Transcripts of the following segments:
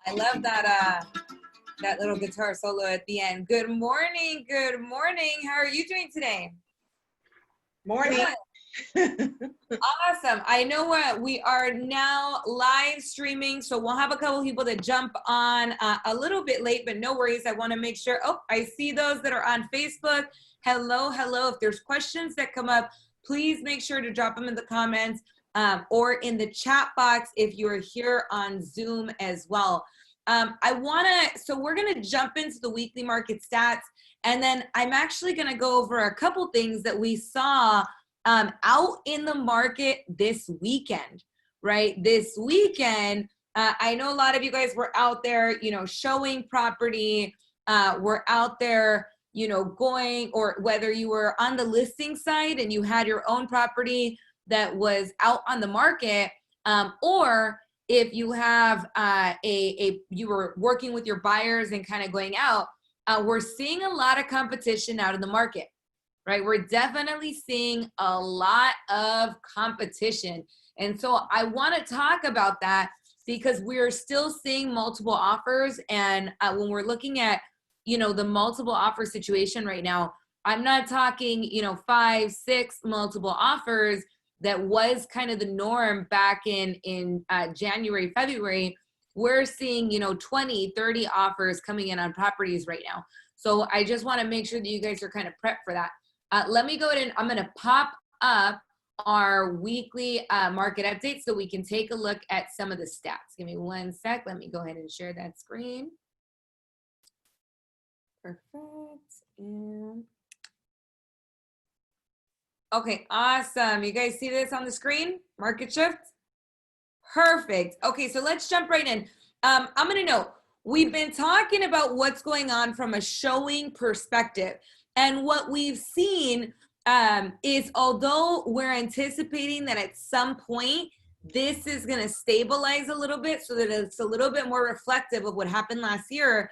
I love that little guitar solo at the end. Good morning. Good morning. How are you doing today? Morning. Awesome. I know we are now live streaming, so we'll have a couple people that jump on a little bit late, but no worries. I want to make sure. Oh, I see those that are on Facebook. Hello, hello. If there's questions that come up, please make sure to drop them in the comments or in the chat box if you're here on Zoom as well. So we're going to jump into the weekly market stats, and then I'm actually going to go over a couple things that we saw out in the market this weekend, right? This weekend, I know a lot of you guys were out there, showing property, were out there, going, or whether you were on the listing side and you had your own property that was out on the market, or if you have you were working with your buyers and kind of going out, we're seeing a lot of competition out in the market. Right, we're definitely seeing a lot of competition. And so I want to talk about that because we're still seeing multiple offers. And when we're looking at, the multiple offer situation right now, I'm not talking, 5, 6 multiple offers that was kind of the norm back in January, February. We're seeing, 20, 30 offers coming in on properties right now. So I just want to make sure that you guys are kind of prepped for that. Let me go ahead and I'm going to pop up our weekly market update so we can take a look at some of the stats. Give me one sec. Let me go ahead and share that screen. Perfect. And okay, awesome. You guys see this on the screen? Market shift? Perfect. Okay, so let's jump right in. I'm going to note, we've been talking about what's going on from a showing perspective. And what we've seen is, although we're anticipating that at some point this is going to stabilize a little bit so that it's a little bit more reflective of what happened last year,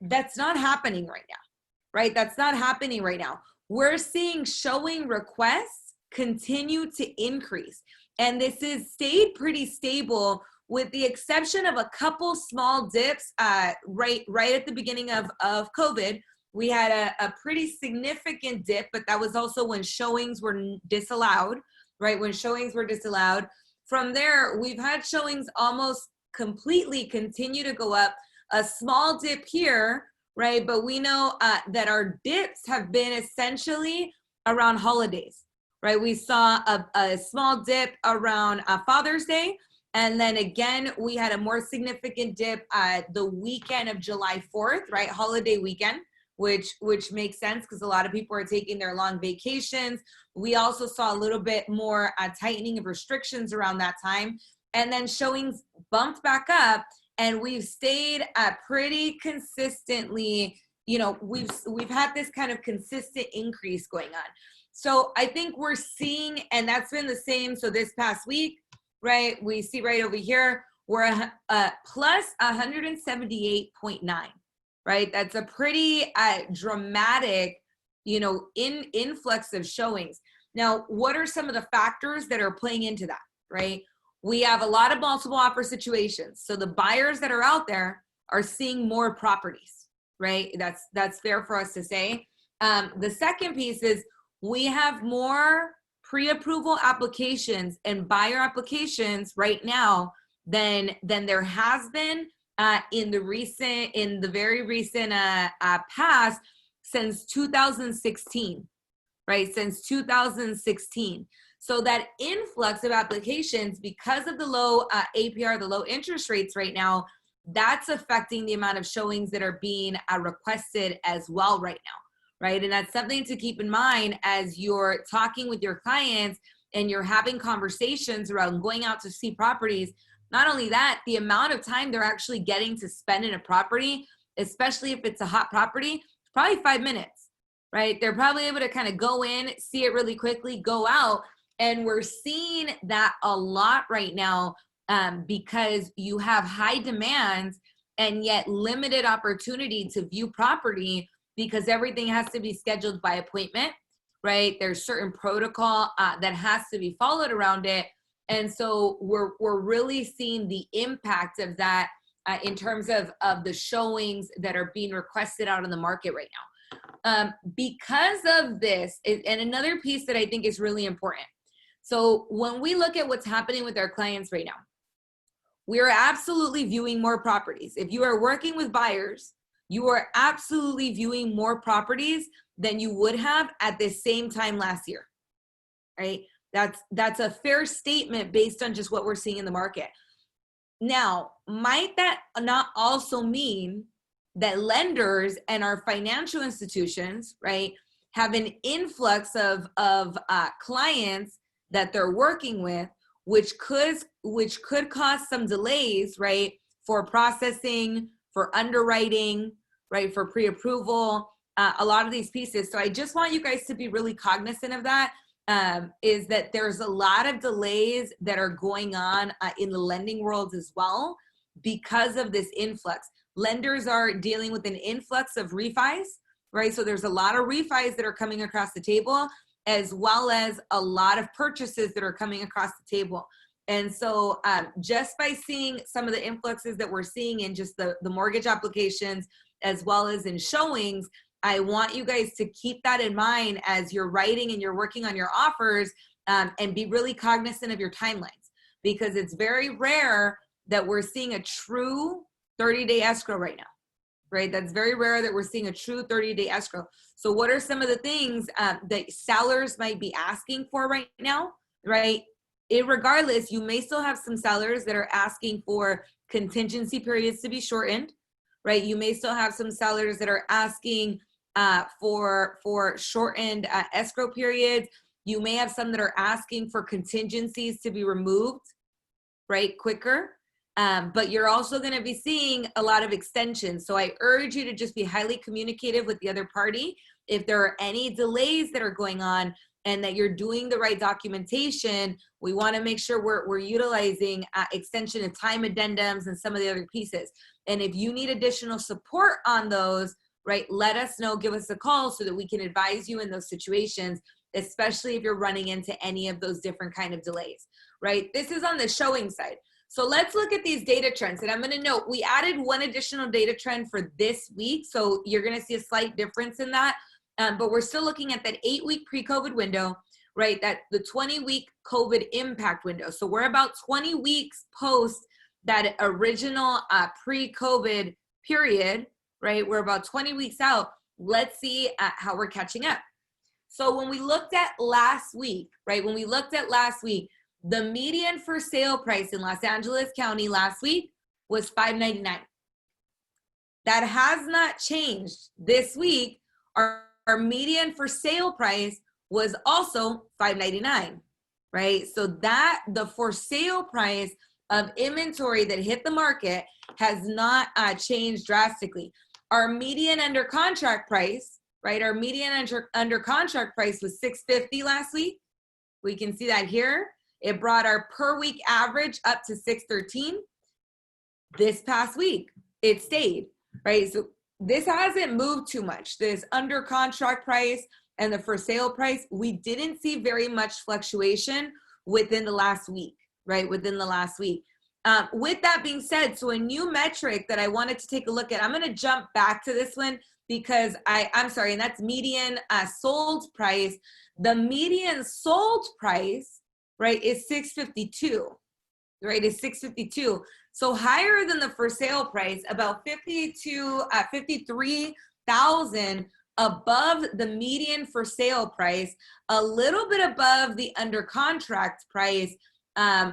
that's not happening right now, right? That's not happening right now. We're seeing showing requests continue to increase. And this has stayed pretty stable with the exception of a couple small dips right at the beginning of COVID. We had a pretty significant dip, but that was also when showings were disallowed, right? When showings were disallowed. From there, we've had showings almost completely continue to go up. A small dip here, right? But we know that our dips have been essentially around holidays, right? We saw a small dip around Father's Day. And then again, we had a more significant dip the weekend of July 4th, right? Holiday weekend. Which makes sense because a lot of people are taking their long vacations. We also saw a little bit more tightening of restrictions around that time. And then showings bumped back up, and we've stayed pretty consistently, we've had this kind of consistent increase going on. So I think we're seeing, and that's been the same. So this past week, right, we see right over here, we're plus 178.9. Right, that's a pretty dramatic, influx of showings. Now, what are some of the factors that are playing into that, right? We have a lot of multiple offer situations. So the buyers that are out there are seeing more properties, right? That's fair for us to say. The second piece is we have more pre-approval applications and buyer applications right now than there has been in the very recent past since 2016, right? Since 2016. So that influx of applications, because of the low APR, the low interest rates right now, that's affecting the amount of showings that are being requested as well right now, right? And that's something to keep in mind as you're talking with your clients and you're having conversations around going out to see properties. Not only that, the amount of time they're actually getting to spend in a property, especially if it's a hot property, probably 5 minutes, right? They're probably able to kind of go in, see it really quickly, go out. And we're seeing that a lot right now because you have high demands and yet limited opportunity to view property because everything has to be scheduled by appointment, right? There's certain protocol that has to be followed around it. And so we're really seeing the impact of that in terms of the showings that are being requested out in the market right now. Because of this, and another piece that I think is really important. So when we look at what's happening with our clients right now, we are absolutely viewing more properties. If you are working with buyers, you are absolutely viewing more properties than you would have at the same time last year, right? That's a fair statement based on just what we're seeing in the market. Now, might that not also mean that lenders and our financial institutions, right, have an influx of clients that they're working with, which could cause some delays, right, for processing, for underwriting, right, for pre-approval, a lot of these pieces. So I just want you guys to be really cognizant of that, is that there's a lot of delays that are going on in the lending world as well because of this influx. Lenders are dealing with an influx of refis, right? So there's a lot of refis that are coming across the table, as well as a lot of purchases that are coming across the table. And so just by seeing some of the influxes that we're seeing in just the mortgage applications, as well as in showings, I want you guys to keep that in mind as you're writing and you're working on your offers, and be really cognizant of your timelines, because it's very rare that we're seeing a true 30-day escrow right now, right? That's very rare that we're seeing a true 30-day escrow. So what are some of the things that sellers might be asking for right now, right? Regardless, you may still have some sellers that are asking for contingency periods to be shortened, right? You may still have some sellers that are asking for shortened escrow periods. You may have some that are asking for contingencies to be removed, right, quicker. But you're also going to be seeing a lot of extensions. So I urge you to just be highly communicative with the other party. If there are any delays that are going on and that you're doing the right documentation, we want to make sure we're utilizing extension of time addendums and some of the other pieces. And if you need additional support on those, right, let us know, give us a call so that we can advise you in those situations, especially if you're running into any of those different kind of delays, right? This is on the showing side. So let's look at these data trends. And I'm going to note, we added one additional data trend for this week. So you're going to see a slight difference in that. But we're still looking at that 8-week pre-COVID window, right? That the 20-week COVID impact window. So we're about 20 weeks post that original pre-COVID period, right? We're about 20 weeks out. Let's see how we're catching up. So when we looked at last week, right? When we looked at last week, the median for sale price in Los Angeles County last week was $599. That has not changed this week. Our median for sale price was also $599, right? So that the for sale price of inventory that hit the market has not changed drastically. Our median under contract price, right? Our median under contract price was $650 last week. We can see that here. It brought our per week average up to $613. This past week, it stayed, right? So this hasn't moved too much. This under contract price and the for sale price, we didn't see very much fluctuation within the last week, right? Within the last week. With that being said, so a new metric that I wanted to take a look at, I'm going to jump back to this one because I'm sorry, and that's median sold price. The median sold price, right, is $652, right, is $652. So higher than the for sale price, about $53,000 above the median for sale price, a little bit above the under contract price,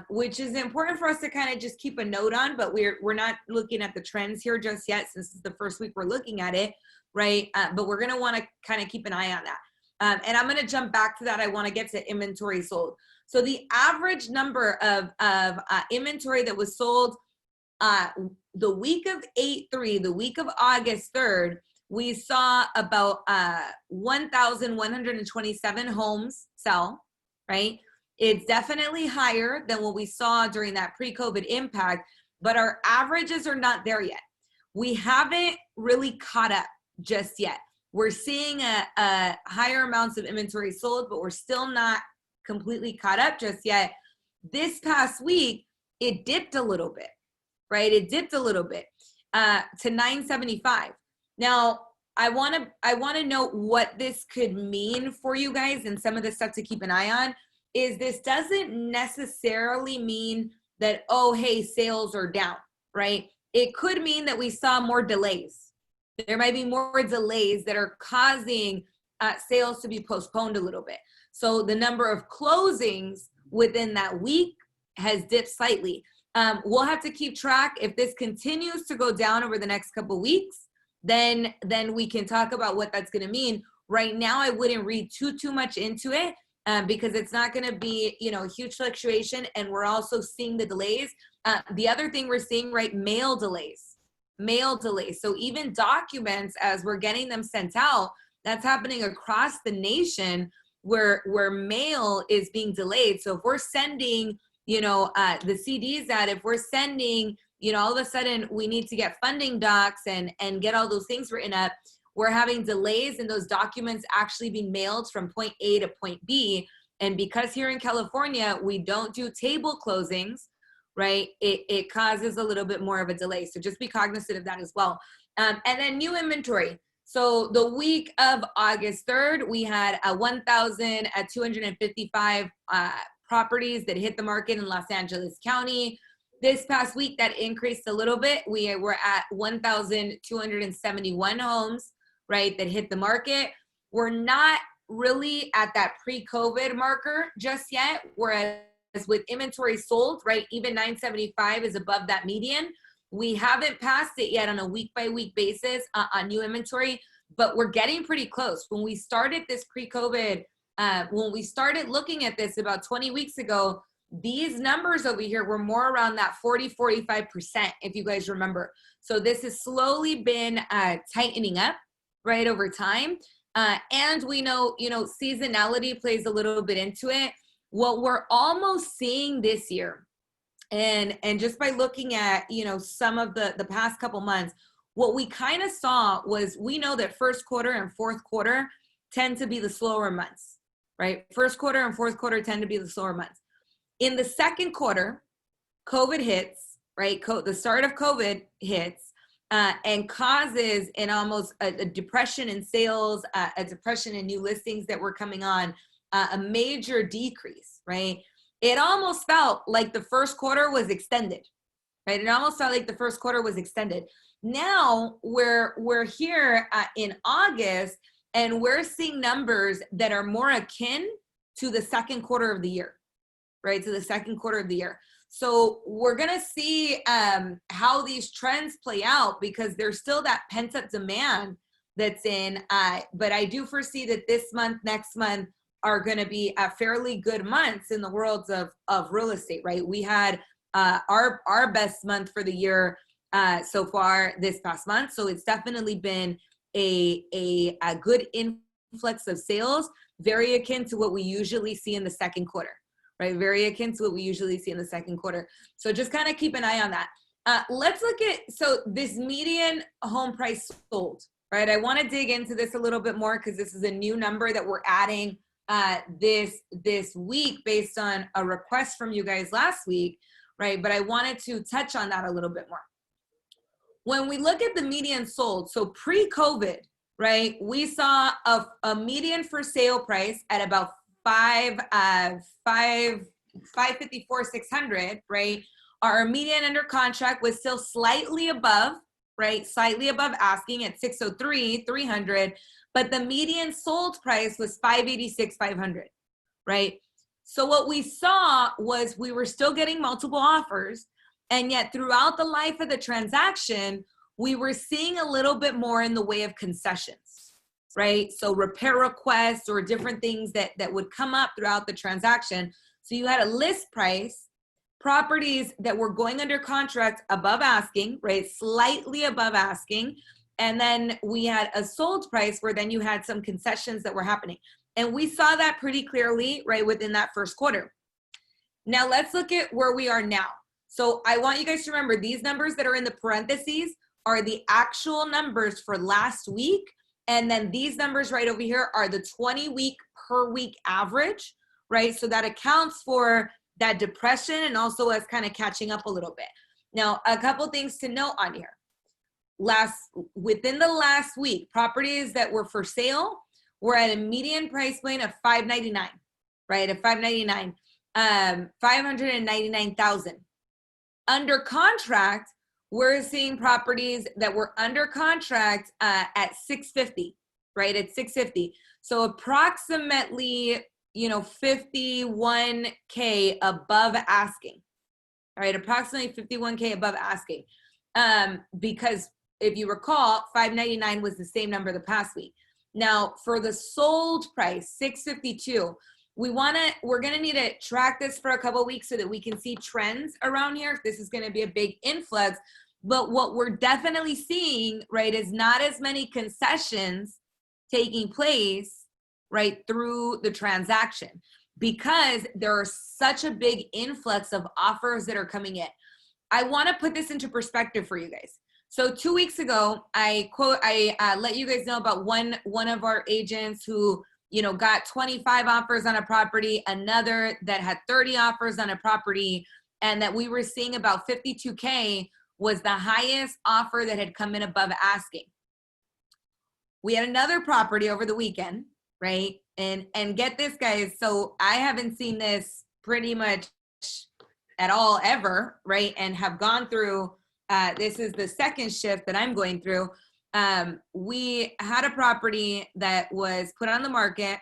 which is important for us to kind of just keep a note on, but we're not looking at the trends here just yet since this is the first week we're looking at it, right? But we're gonna wanna kind of keep an eye on that. And I'm gonna jump back to that. I wanna get to inventory sold. So the average number of inventory that was sold the week of 8/3, the week of August 3rd, we saw about 1,127 homes sell, right? It's definitely higher than what we saw during that pre-COVID impact, but our averages are not there yet. We haven't really caught up just yet. We're seeing a higher amounts of inventory sold, but we're still not completely caught up just yet. This past week, it dipped a little bit, right? It dipped a little bit. to 975. Now, I want to know what this could mean for you guys, and some of the stuff to keep an eye on is this doesn't necessarily mean that, oh, hey, sales are down, right? It could mean that we saw more delays. There might be more delays that are causing sales to be postponed a little bit. So the number of closings within that week has dipped slightly. We'll have to keep track. If this continues to go down over the next couple of weeks, then we can talk about what that's going to mean. Right now, I wouldn't read too much into it because it's not going to be, a huge fluctuation. And we're also seeing the delays. The other thing we're seeing, right, mail delays. So even documents, as we're getting them sent out, that's happening across the nation where mail is being delayed. So if we're sending, the CDs out, if we're sending, all of a sudden we need to get funding docs and get all those things written up, we're having delays in those documents actually being mailed from point A to point B. And because here in California, we don't do table closings, right? It causes a little bit more of a delay. So just be cognizant of that as well. And then new inventory. So the week of August 3rd, we had 1,255 properties that hit the market in Los Angeles County. This past week, that increased a little bit. We were at 1,271 homes, right, that hit the market. We're not really at that pre-COVID marker just yet, whereas with inventory sold, right, even 975 is above that median. We haven't passed it yet on a week-by-week basis on new inventory, but we're getting pretty close. When we started this pre-COVID, when we started looking at this about 20 weeks ago, these numbers over here were more around that 40-45%, if you guys remember. So this has slowly been tightening up, right, over time. And we know, seasonality plays a little bit into it. What we're almost seeing this year, and just by looking at, some of the past couple months, what we kind of saw was, we know that first quarter and fourth quarter tend to be the slower months, right? First quarter and fourth quarter tend to be the slower months. In the second quarter, COVID hits, right? The start of COVID hits and causes an almost a depression in sales, a depression in new listings that were coming on, a major decrease, right? It almost felt like the first quarter was extended, right? It almost felt like the first quarter was extended. Now we're here in August, and we're seeing numbers that are more akin to the second quarter of the year, right? To the second quarter of the year. So we're going to see how these trends play out, because there's still that pent-up demand that's in. But I do foresee that this month, next month, are going to be fairly good months in the worlds of real estate, right? We had our best month for the year so far this past month. So it's definitely been a good influx of sales, very akin to what we usually see in the second quarter, right? Very akin to what we usually see in the second quarter. So just kind of keep an eye on that. Let's look at, so this median home price sold, right? I want to dig into this a little bit more, because this is a new number that we're adding this week based on a request from you guys last week, right? But I wanted to touch on that a little bit more. When we look at the median sold, so pre-COVID, right, we saw a median for sale price at about 554, 600, right? Our median under contract was still slightly above, right? Slightly above asking at 603, 300, but the median sold price was 586, 500, right? So what we saw was we were still getting multiple offers, and yet throughout the life of the transaction, we were seeing a little bit more in the way of concessions, right? So repair requests or different things that would come up throughout the transaction. So you had a list price, properties that were going under contract above asking, right? Slightly above asking. And then we had a sold price where then you had some concessions that were happening. And we saw that pretty clearly, right, within that first quarter. Now let's look at where we are now. So I want you guys to remember, these numbers that are in the parentheses are the actual numbers for last week. And then these numbers right over here are the 20-week per week average, right? So that accounts for that depression and also us kind of catching up a little bit. Now, a couple things to note on here. within the last week, properties that were for sale were at a median price point of $599, right? At $599, 599,000. Under contract, we're seeing properties that were under contract at 650, right? At 650. So approximately, 51K above asking, right? Approximately 51K above asking. Because if you recall, 599 was the same number the past week. Now for the sold price, 652, we're gonna need to track this for a couple of weeks so that we can see trends around here, if this is gonna be a big influx. But what we're definitely seeing, right, is not as many concessions taking place, right, through the transaction, because there are such a big influx of offers that are coming in. I want to put this into perspective for you guys. So 2 weeks ago, I let you guys know about one of our agents who, got 25 offers on a property, another that had 30 offers on a property, and that we were seeing about 52K was the highest offer that had come in above asking. We had another property over the weekend, right? And get this, guys. So I haven't seen this pretty much at all ever, right? And have gone through, this is the second shift that I'm going through. We had a property that was put on the market.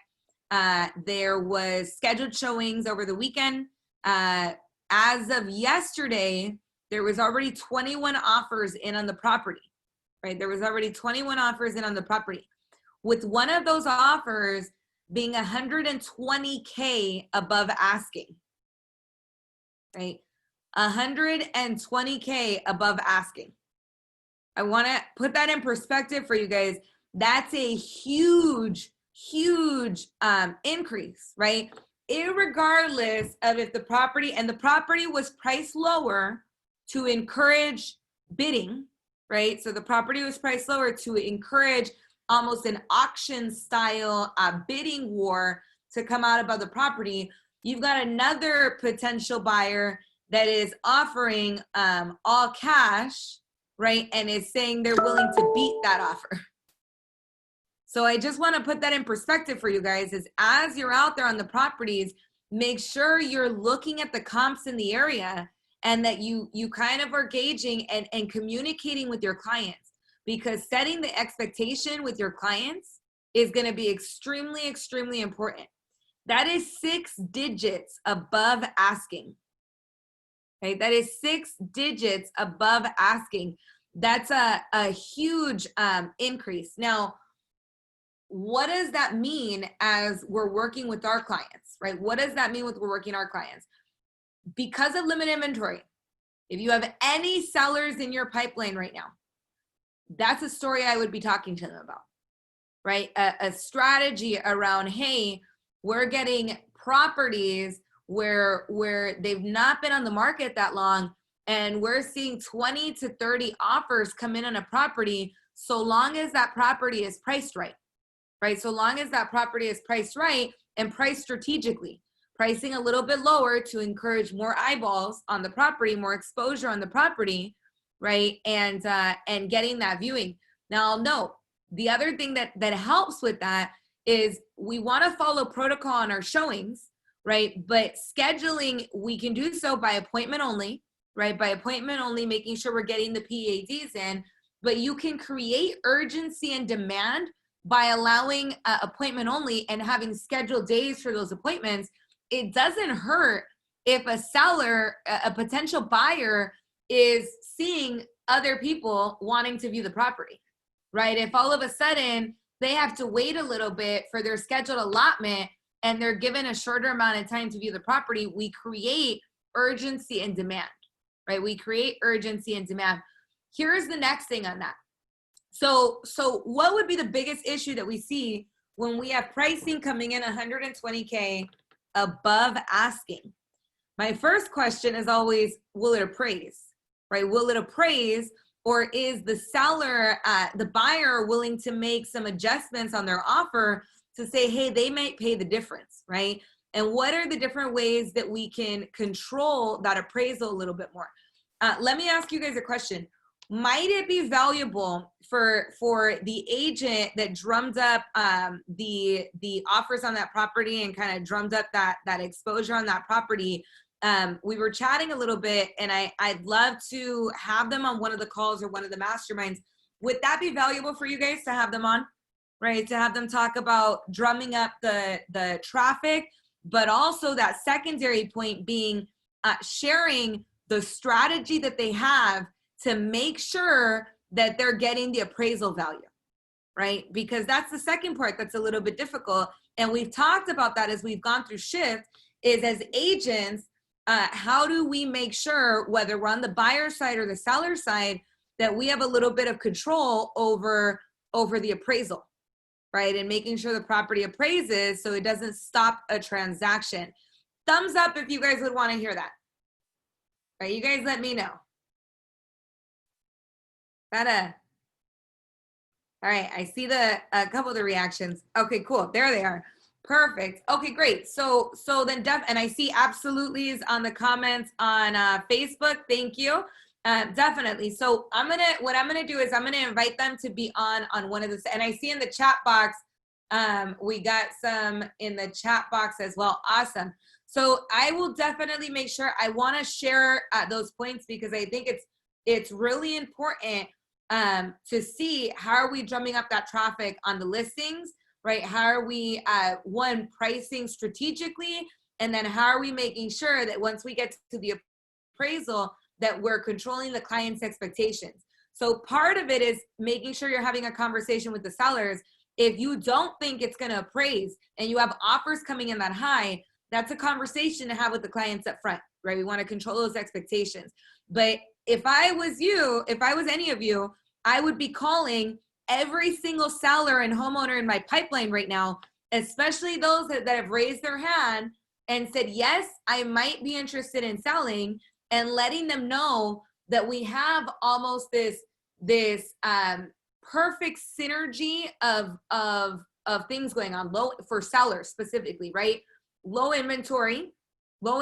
There was scheduled showings over the weekend. As of yesterday, there was already 21 offers in on the property, right? There was already 21 offers in on the property, with one of those offers being 120K above asking, right? 120K above asking. I want to put that in perspective for you guys. That's a huge, huge increase, right? Irregardless of if the property was priced lower to encourage bidding, right? So the property was priced lower to encourage almost an auction style bidding war to come out above the property. You've got another potential buyer that is offering all cash, right? And is saying they're willing to beat that offer. So I just want to put that in perspective for you guys, is as you're out there on the properties, make sure you're looking at the comps in the area, and that you kind of are gauging and communicating with your clients, because setting the expectation with your clients is going to be extremely, extremely important. That is 6 digits above asking. Okay, that is 6 digits above asking. That's a huge increase. Now, what does that mean as we're working with our clients, right? What does that mean with we're working our clients? Because of limited inventory, if you have any sellers in your pipeline right now, that's a story I would be talking to them about, right? A strategy around, hey, we're getting properties where they've not been on the market that long, and we're seeing 20 to 30 offers come in on a property, so long as that property is priced right, right? So long as that property is priced right and priced strategically. Pricing a little bit lower to encourage more eyeballs on the property, more exposure on the property, right? And getting that viewing. Now, I'll note the other thing that helps with that is we want to follow protocol on our showings, right? But scheduling, we can do so by appointment only, right? By appointment only, making sure we're getting the PADs in. But you can create urgency and demand by allowing appointment only and having scheduled days for those appointments. It doesn't hurt if a seller, a potential buyer, is seeing other people wanting to view the property, right? If all of a sudden they have to wait a little bit for their scheduled allotment and they're given a shorter amount of time to view the property, we create urgency and demand, right? We create urgency and demand. Here's the next thing on that. So what would be the biggest issue that we see when we have pricing coming in 120K above asking? My first question is always, will it appraise, right? Will it appraise, or is the seller, the buyer, willing to make some adjustments on their offer to say, hey, they might pay the difference, right? And what are the different ways that we can control that appraisal a little bit more? Let me ask you guys a question. might it be valuable for the agent that drummed up the offers on that property and kind of drummed up that exposure on that property? We were chatting a little bit, and I'd love to have them on one of the calls or one of the masterminds. Would that be valuable for you guys to have them on, right? To have them talk about drumming up the traffic, but also that secondary point being sharing the strategy that they have to make sure that they're getting the appraisal value, right? Because that's the second part that's a little bit difficult. And we've talked about that as we've gone through shift, is as agents, how do we make sure, whether we're on the buyer side or the seller side, that we have a little bit of control over the appraisal, right? And making sure the property appraises so it doesn't stop a transaction. Thumbs up if you guys would want to hear that. Right, you guys let me know. All right, I see a couple of the reactions. Okay, cool, there they are. Perfect. Okay, great. So then and I see absolutely is on the comments on Facebook. Thank you. Definitely. So what I'm gonna do is I'm gonna invite them to be on one of this. And I see in the chat box, we got some in the chat box as well. Awesome. So I will definitely make sure, I want to share those points because I think it's really important to see how are we drumming up that traffic on the listings, right? How are we, one, pricing strategically, and then how are we making sure that once we get to the appraisal that we're controlling the client's expectations. So part of it is making sure you're having a conversation with the sellers. If you don't think it's going to appraise and you have offers coming in that high, that's a conversation to have with the clients up front, right? We want to control those expectations. But if I was you, if I was any of you, I would be calling every single seller and homeowner in my pipeline right now, especially those that have raised their hand and said, yes, I might be interested in selling, and letting them know that we have almost this perfect synergy of things going on for sellers specifically, right? Low inventory, low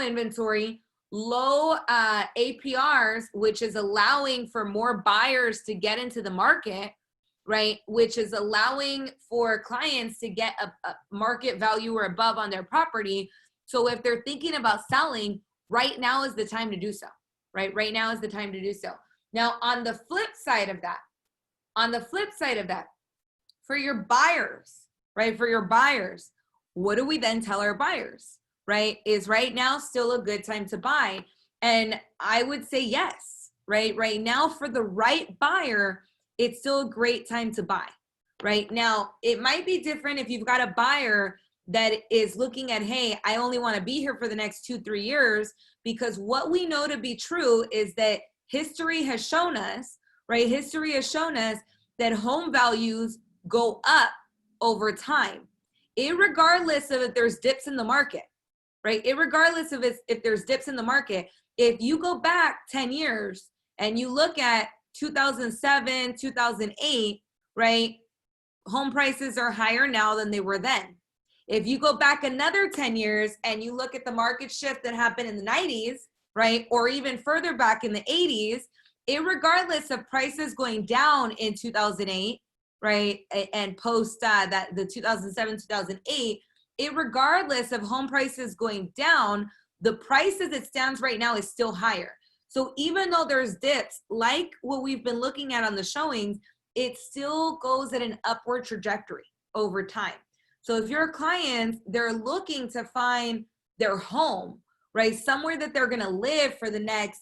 APRs, which is allowing for more buyers to get into the market, right? Which is allowing for clients to get a market value or above on their property. So if they're thinking about selling, right now is the time to do so, right? Right now is the time to do so. Now, on the flip side of that, for your buyers, right? For your buyers, what do we then tell our buyers, right? Is right now still a good time to buy? And I would say yes, right? Right now, for the right buyer, it's still a great time to buy, right? Now, it might be different if you've got a buyer that is looking at, hey, I only want to be here for the next 2-3 years, because what we know to be true is that history has shown us, right? History has shown us that home values go up over time, irregardless of if there's dips in the market, right? Irregardless of if there's dips in the market. If you go back 10 years and you look at 2007, 2008, right? Home prices are higher now than they were then. If you go back another 10 years and you look at the market shift that happened in the 90s, right? Or even further back in the 80s, irregardless of prices going down in 2008, right? And post the 2007, 2008, irregardless of home prices going down, the price as it stands right now is still higher. So even though there's dips, like what we've been looking at on the showings, it still goes at an upward trajectory over time. So if your clients, they're looking to find their home, right? Somewhere that they're going to live for the next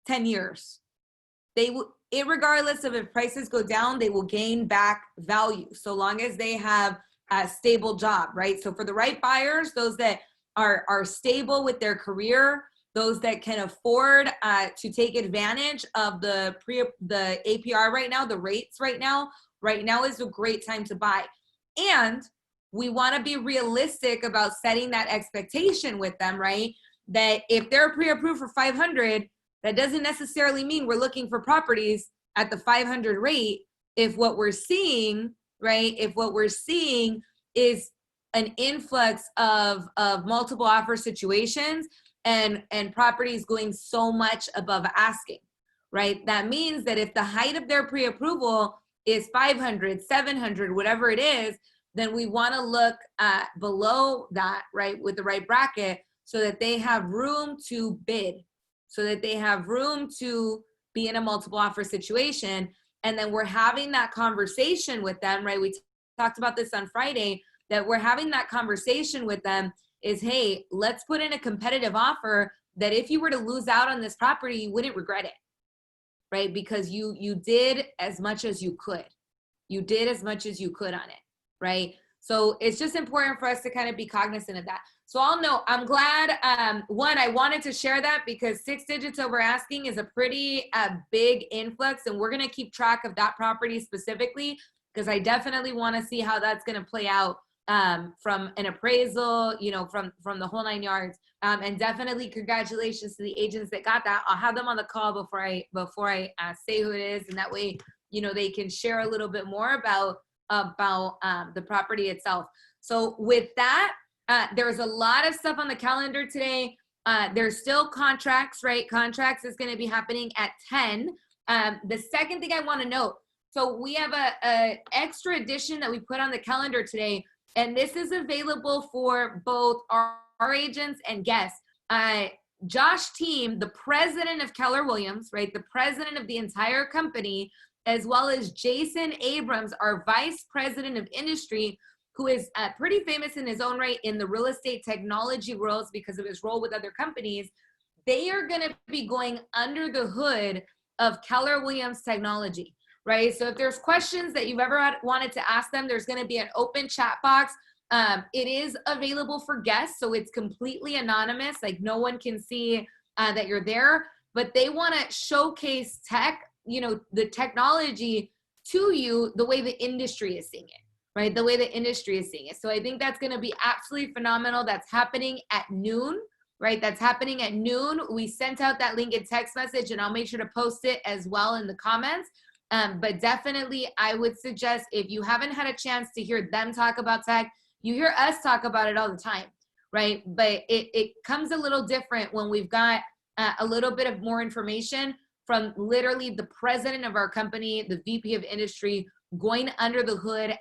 10 years. They will, irregardless of if prices go down, they will gain back value so long as they have a stable job, right? So for the right buyers, those that are stable with their career, those that can afford to take advantage of the APR right now, the rates right now is a great time to buy. And we want to be realistic about setting that expectation with them, right? That if they're pre-approved for 500, that doesn't necessarily mean we're looking for properties at the 500 rate. If what we're seeing, right? If what we're seeing is an influx of multiple offer situations and properties going so much above asking, right? That means that if the height of their pre-approval is 500, 700, whatever it is, then we want to look below that, right, with the right bracket, so that they have room to bid, so that they have room to be in a multiple offer situation. And then we're having that conversation with them, right? We talked about this on Friday, that we're having that conversation with them is, hey, let's put in a competitive offer that if you were to lose out on this property, you wouldn't regret it, right? Because you did as much as you could. You did as much as you could on it, right? So it's just important for us to kind of be cognizant of that. So I'll know, I'm glad, one, I wanted to share that because 6 digits over asking is a pretty big influx, and we're gonna keep track of that property specifically, because I definitely wanna see how that's gonna play out from an appraisal, you know, from the whole 9 yards. And definitely congratulations to the agents that got that. I'll have them on the call before I say who it is, and that way, you know, they can share a little bit more about the property itself. So with that, there's a lot of stuff on the calendar today. There's still contracts, right? Contracts is going to be happening at 10. The second thing I want to note, so we have a extra edition that we put on the calendar today, and this is available for both our agents and guests. Josh Team, the president of Keller Williams, right? The president of the entire company, as well as Jason Abrams, our vice president of industry, who is pretty famous in his own right in the real estate technology worlds because of his role with other companies. They are going to be going under the hood of Keller Williams technology, right? So if there's questions that you've ever wanted to ask them, there's going to be an open chat box. It is available for guests, so it's completely anonymous. Like, no one can see that you're there, but they want to showcase tech, you know, the technology to you the way the industry is seeing it, right? The way the industry is seeing it. So I think that's going to be absolutely phenomenal. That's happening at noon, right? That's happening at noon. We sent out that link in text message, and I'll make sure to post it as well in the comments. But definitely, I would suggest, if you haven't had a chance to hear them talk about tech, you hear us talk about it all the time, right? But it comes a little different when we've got a little bit of more information from literally the president of our company, the VP of industry, going under the hood,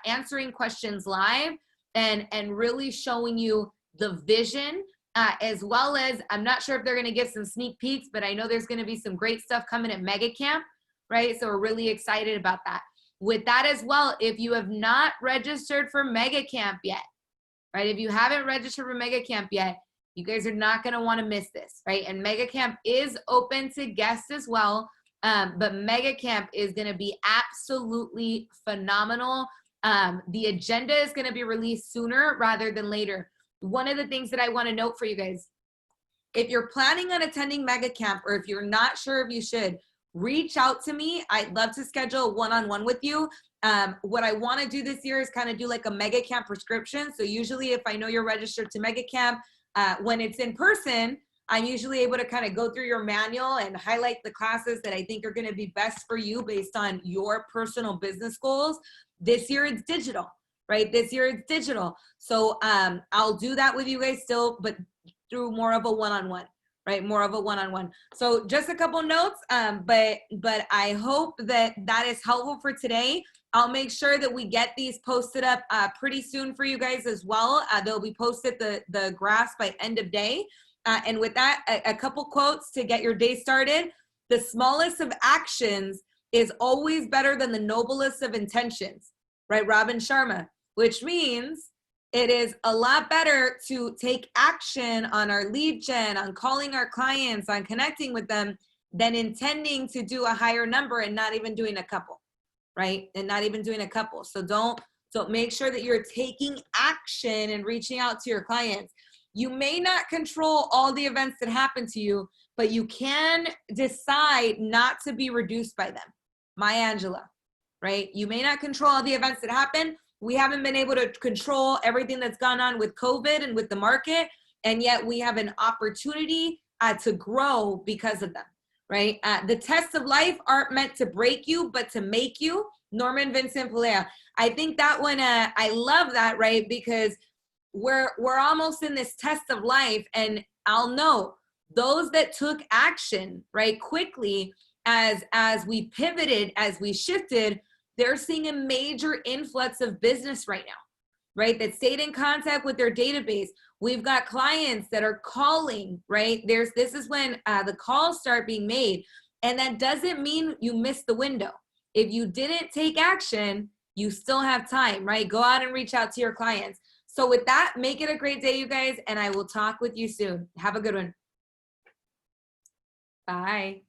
answering questions live, and really showing you the vision, as well as, I'm not sure if they're going to give some sneak peeks, but I know there's going to be some great stuff coming at Mega Camp, right? So we're really excited about that. With that as well, if you have not registered for Mega Camp yet, right? If you haven't registered for Mega Camp yet, you guys are not going to want to miss this, right? And Mega Camp is open to guests as well, but Mega Camp is going to be absolutely phenomenal. The agenda is going to be released sooner rather than later. One of the things that I want to note for you guys, if you're planning on attending Mega Camp, or if you're not sure if you should, reach out to me. I'd love to schedule a one-on-one with you. What I want to do this year is kind of do like a Mega Camp prescription. So usually if I know you're registered to Mega Camp, when it's in person, I'm usually able to kind of go through your manual and highlight the classes that I think are going to be best for you based on your personal business goals. This year it's digital, right? This year it's digital. So I'll do that with you guys still, but through more of a one-on-one, right? More of a one-on-one. So just a couple notes, but I hope that that is helpful for today. I'll make sure that we get these posted up pretty soon for you guys as well. They'll be posted the graphs by end of day. And with that, a couple quotes to get your day started. The smallest of actions is always better than the noblest of intentions, right? Robin Sharma, which means it is a lot better to take action on our lead gen, on calling our clients, on connecting with them, than intending to do a higher number and not even doing a couple, right? And not even doing a couple. So don't make sure that you're taking action and reaching out to your clients. You may not control all the events that happen to you, but you can decide not to be reduced by them. Maya Angelou, right? You may not control all the events that happen. We haven't been able to control everything that's gone on with COVID and with the market, and yet we have an opportunity to grow because of them, right? The tests of life aren't meant to break you, but to make you. Norman Vincent Perea. I think that one, I love that, right? Because we're almost in this test of life, and I'll know those that took action, right, quickly as we pivoted, as we shifted, they're seeing a major influx of business right now, right, that stayed in contact with their database. We've got clients that are calling, right? This is when the calls start being made. And that doesn't mean you missed the window. If you didn't take action, you still have time, right? Go out and reach out to your clients. So with that, make it a great day, you guys, and I will talk with you soon. Have a good one. Bye.